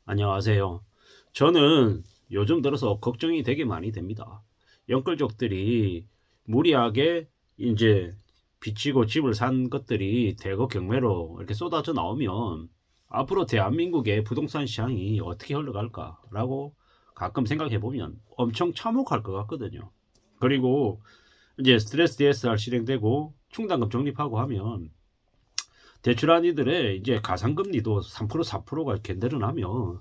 안녕하세요. 저는 요즘 들어서 걱정이 되게 많이 됩니다. 영끌족들이 무리하게 이제 빚지고 집을 산 것들이 대거 경매로 이렇게 쏟아져 나오면 앞으로 대한민국의 부동산 시장이 어떻게 흘러갈까라고 가끔 생각해 보면 엄청 참혹할 것 같거든요. 그리고 이제 스트레스 DSR 실행되고 충당금 적립하고 하면 대출한 이들의 이제 가상금리도 3% 4%가 이렇게 늘어나면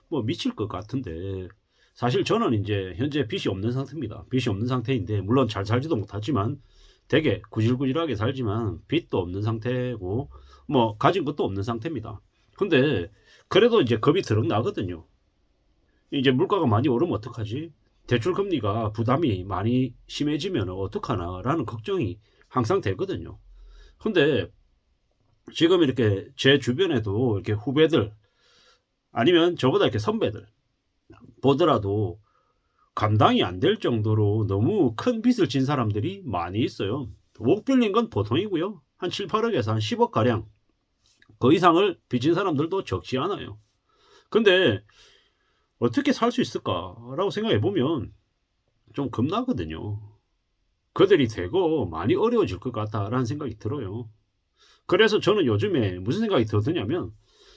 뭐 미칠 것 같은데 사실 저는 이제 현재 빚이 없는 상태입니다. 빚이 없는 상태인데 물론 잘 살지도 못하지만 되게 구질구질하게 살지만 빚도 없는 상태고 뭐 가진 것도 없는 상태입니다. 근데 그래도 이제 겁이 들럭 나거든요. 이제 물가가 많이 오르면 어떡하지? 대출 금리가 부담이 많이 심해지면 어떡하나라는 걱정이 항상 되거든요. 근데 지금 이렇게 제 주변에도 이렇게 후배들 아니면 저보다 이렇게 선배들 보더라도 감당이 안 될 정도로 너무 큰 빚을 진 사람들이 많이 있어요. 못 빌린 건 보통이고요. 한 7, 8억에서 한 10억 가량 그 이상을 빚진 사람들도 적지 않아요. 근데 어떻게 살 수 있을까라고 생각해 보면 좀 겁나거든요. 그들이 되고 많이 어려워질 것 같다라는 생각이 들어요. 그래서 저는 요즘에 무슨 생각이 더 드냐면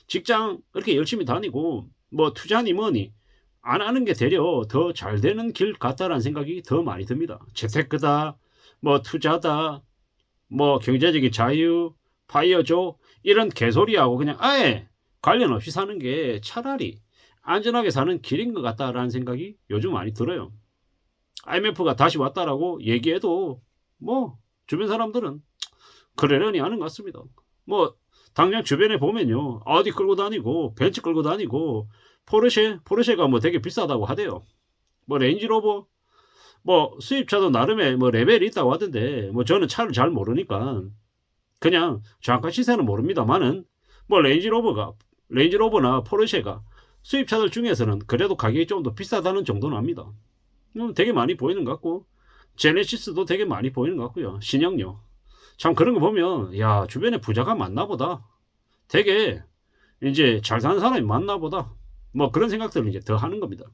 직장 이렇게 열심히 다니고 뭐 투자니 뭐니 안 하는 게 되려 더 잘 되는 길 같다라는 생각이 더 많이 듭니다. 재테크다, 뭐 투자다, 뭐 경제적인 자유, 파이어족 이런 개소리하고 그냥 아예 관련 없이 사는 게 차라리 안전하게 사는 길인 것 같다라는 생각이 요즘 많이 들어요. IMF가 다시 왔다라고 얘기해도 뭐 주변 사람들은 그러려니 하는 것 같습니다. 뭐 당장 주변에 보면요, 아우디 끌고 다니고 벤츠 끌고 다니고 포르쉐가 뭐 되게 비싸다고 하대요. 뭐 레인지로버 뭐 수입차도 나름의 뭐 레벨이 있다고 하던데 뭐 저는 차를 잘 모르니까 그냥 정확한 시세는 모릅니다만은 뭐 레인지로버나 포르쉐가 수입차들 중에서는 그래도 가격이 좀 더 비싸다는 정도는 압니다. 되게 많이 보이는 것 같고 제네시스도 되게 많이 보이는 것 같고요. 신형요. 참 그런 거 보면 야 주변에 부자가 많나 보다. 되게 이제 잘 사는 사람이 많나 보다. 뭐 그런 생각들을 이제 더 하는 겁니다.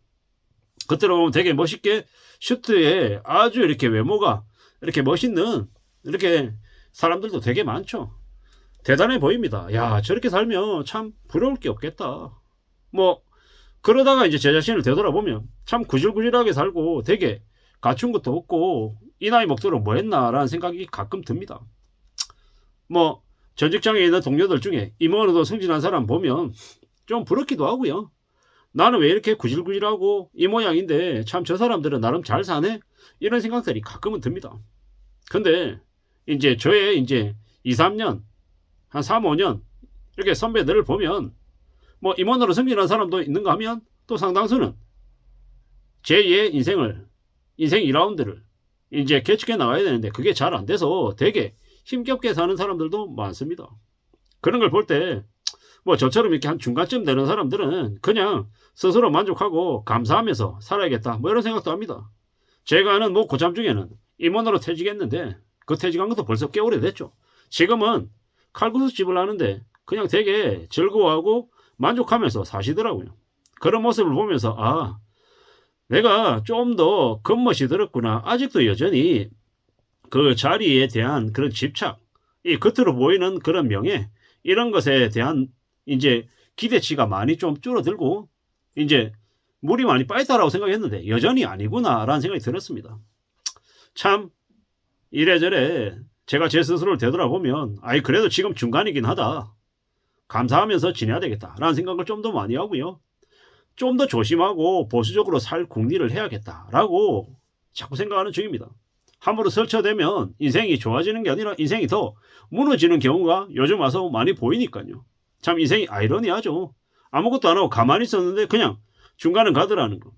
겉으로 보면 되게 멋있게 슈트에 아주 이렇게 외모가 이렇게 멋있는 이렇게 사람들도 되게 많죠. 대단해 보입니다. 야 저렇게 살면 참 부러울 게 없겠다. 뭐 그러다가 이제 제 자신을 되돌아보면 참 구질구질하게 살고 되게 갖춘 것도 없고 이 나이 먹도록 뭐 했나라는 생각이 가끔 듭니다. 뭐 전 직장에 있는 동료들 중에 임원으로 승진한 사람 보면 좀 부럽기도 하고요. 나는 왜 이렇게 구질구질하고 이 모양인데 참 저 사람들은 나름 잘 사네? 이런 생각들이 가끔은 듭니다. 근데 이제 저의 이제 2, 3년, 한 3, 5년 이렇게 선배들을 보면 뭐 임원으로 승진한 사람도 있는가 하면 또 상당수는 제2의 인생 2라운드를 이제 개척해 나가야 되는데 그게 잘 안 돼서 되게 힘겹게 사는 사람들도 많습니다. 그런 걸 볼 때 뭐 저처럼 이렇게 한 중간쯤 되는 사람들은 그냥 스스로 만족하고 감사하면서 살아야겠다 뭐 이런 생각도 합니다. 제가 아는 뭐 고참 중에는 임원으로 퇴직했는데 그 퇴직한 것도 벌써 꽤 오래됐죠. 지금은 칼국수 집을 하는데 그냥 되게 즐거워하고 만족하면서 사시더라고요. 그런 모습을 보면서 아 내가 좀 더 겉멋이 들었구나. 아직도 여전히 그 자리에 대한 그런 집착, 이 겉으로 보이는 그런 명예, 이런 것에 대한 이제 기대치가 많이 좀 줄어들고, 이제 물이 많이 빠졌다라고 생각했는데, 여전히 아니구나라는 생각이 들었습니다. 참, 이래저래 제가 제 스스로를 되돌아보면, 아이, 그래도 지금 중간이긴 하다. 감사하면서 지내야 되겠다라는 생각을 좀 더 많이 하고요. 좀 더 조심하고 보수적으로 살 궁리를 해야겠다라고 자꾸 생각하는 중입니다. 함부로 설쳐대면 인생이 좋아지는 게 아니라 인생이 더 무너지는 경우가 요즘 와서 많이 보이니까요. 참 인생이 아이러니하죠. 아무것도 안 하고 가만히 있었는데 그냥 중간은 가더라는 거.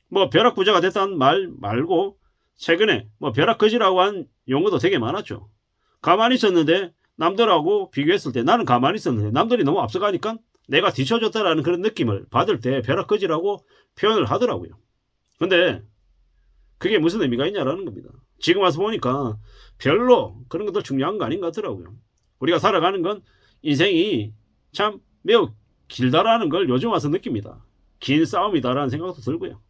뭐 벼락부자가 됐다는 말 말고 최근에 뭐 벼락거지라고 한 용어도 되게 많았죠. 가만히 있었는데 남들하고 비교했을 때 나는 가만히 있었는데 남들이 너무 앞서가니까 내가 뒤쳐졌다라는 그런 느낌을 받을 때 벼락거지라고 표현을 하더라고요. 근데 그게 무슨 의미가 있냐라는 겁니다. 지금 와서 보니까 별로 그런 것도 중요한 거 아닌 것 같더라고요. 우리가 살아가는 건 인생이 참 매우 길다라는 걸 요즘 와서 느낍니다. 긴 싸움이다라는 생각도 들고요.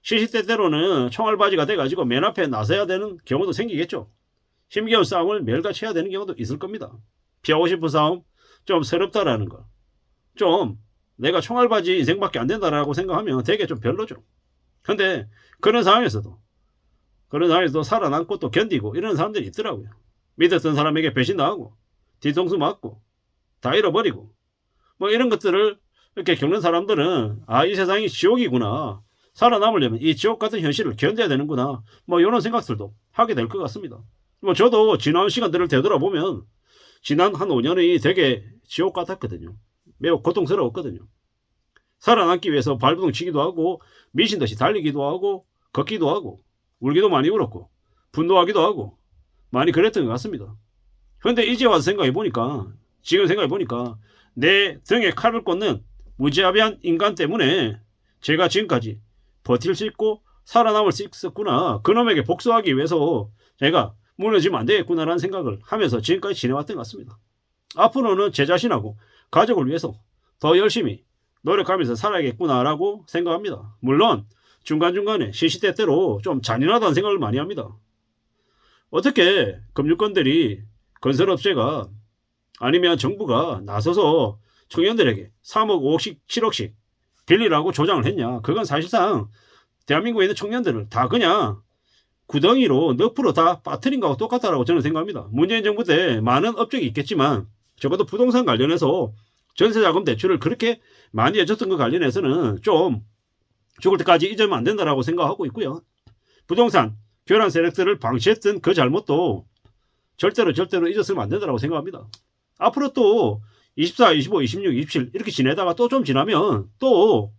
시시때때로는 총알바지가 돼가지고 맨 앞에 나서야 되는 경우도 생기겠죠. 힘겨운 싸움을 매일같이 해야 되는 경우도 있을 겁니다. 피하고 싶은 싸움, 좀 서럽다라는 거. 좀 내가 총알바지 인생밖에 안 된다라고 생각하면 되게 좀 별로죠. 근데 그런 상황에서도 살아남고 또 견디고 이런 사람들이 있더라고요. 믿었던 사람에게 배신당하고 뒤통수 맞고 다 잃어버리고 뭐 이런 것들을 이렇게 겪는 사람들은 이 세상이 지옥이구나. 살아남으려면 이 지옥 같은 현실을 견뎌야 되는구나. 뭐 이런 생각들도 하게 될 것 같습니다. 뭐 저도 지난 시간들을 되돌아보면 지난 한 5년이 되게 지옥 같았거든요. 매우 고통스러웠거든요. 살아남기 위해서 발버둥 치기도 하고 미친듯이 달리기도 하고 걷기도 하고 울기도 많이 울었고 분노하기도 하고 많이 그랬던 것 같습니다. 그런데 이제 와서 지금 생각해보니까 내 등에 칼을 꽂는 무지하비한 인간 때문에 제가 지금까지 버틸 수 있고 살아남을 수 있었구나. 그놈에게 복수하기 위해서 제가 무너지면 안 되겠구나라는 생각을 하면서 지금까지 지내왔던 것 같습니다. 앞으로는 제 자신하고 가족을 위해서 더 열심히 노력하면서 살아야겠구나라고 생각합니다. 물론 중간중간에 시시때때로 좀 잔인하다는 생각을 많이 합니다. 어떻게 금융권들이 건설업체가 아니면 정부가 나서서 청년들에게 3억, 5억씩, 7억씩 빌리라고 조장을 했냐. 그건 사실상 대한민국에 있는 청년들을 다 그냥 구덩이로 늪으로 다 빠뜨린 거하고 똑같다라고 저는 생각합니다. 문재인 정부 때 많은 업적이 있겠지만 적어도 부동산 관련해서 전세자금 대출을 그렇게 많이 해줬던 것 관련해서는 좀 죽을 때까지 잊으면 안 된다라고 생각하고 있고요. 부동산 교란 세력들을 방치했던 그 잘못도 절대로 잊었으면 안 된다라고 생각합니다. 앞으로 또 24, 25, 26, 27 이렇게 지내다가 또 좀 지나면 또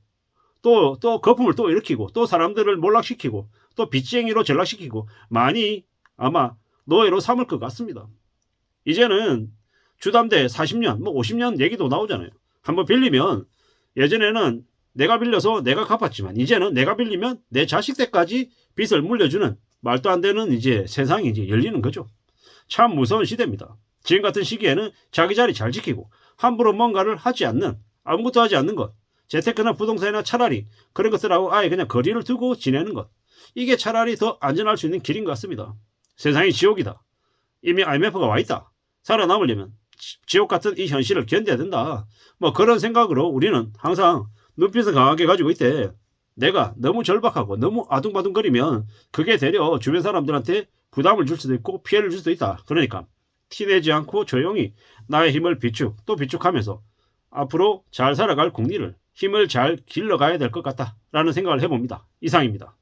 거품을 또 일으키고 또 사람들을 몰락시키고 또 빚쟁이로 전락시키고 많이 아마 노예로 삼을 것 같습니다. 이제는 주담대 40년, 뭐 50년 얘기도 나오잖아요. 한번 빌리면 예전에는 내가 빌려서 내가 갚았지만 이제는 내가 빌리면 내 자식 때까지 빚을 물려주는 말도 안 되는 이제 세상이 이제 열리는 거죠. 참 무서운 시대입니다. 지금 같은 시기에는 자기 자리 잘 지키고 함부로 뭔가를 하지 않는 아무것도 하지 않는 것 재테크나 부동산이나 차라리 그런 것들하고 아예 그냥 거리를 두고 지내는 것 이게 차라리 더 안전할 수 있는 길인 것 같습니다. 세상이 지옥이다. 이미 IMF가 와 있다. 살아남으려면 지옥 같은 이 현실을 견뎌야 된다. 뭐 그런 생각으로 우리는 항상 눈빛을 강하게 가지고 있대. 내가 너무 절박하고 너무 아둥바둥거리면 그게 되려 주변 사람들한테 부담을 줄 수도 있고 피해를 줄 수도 있다. 그러니까 티내지 않고 조용히 나의 힘을 비축하면서 앞으로 잘 살아갈 국리를 힘을 잘 길러가야 될 것 같다라는 생각을 해봅니다. 이상입니다.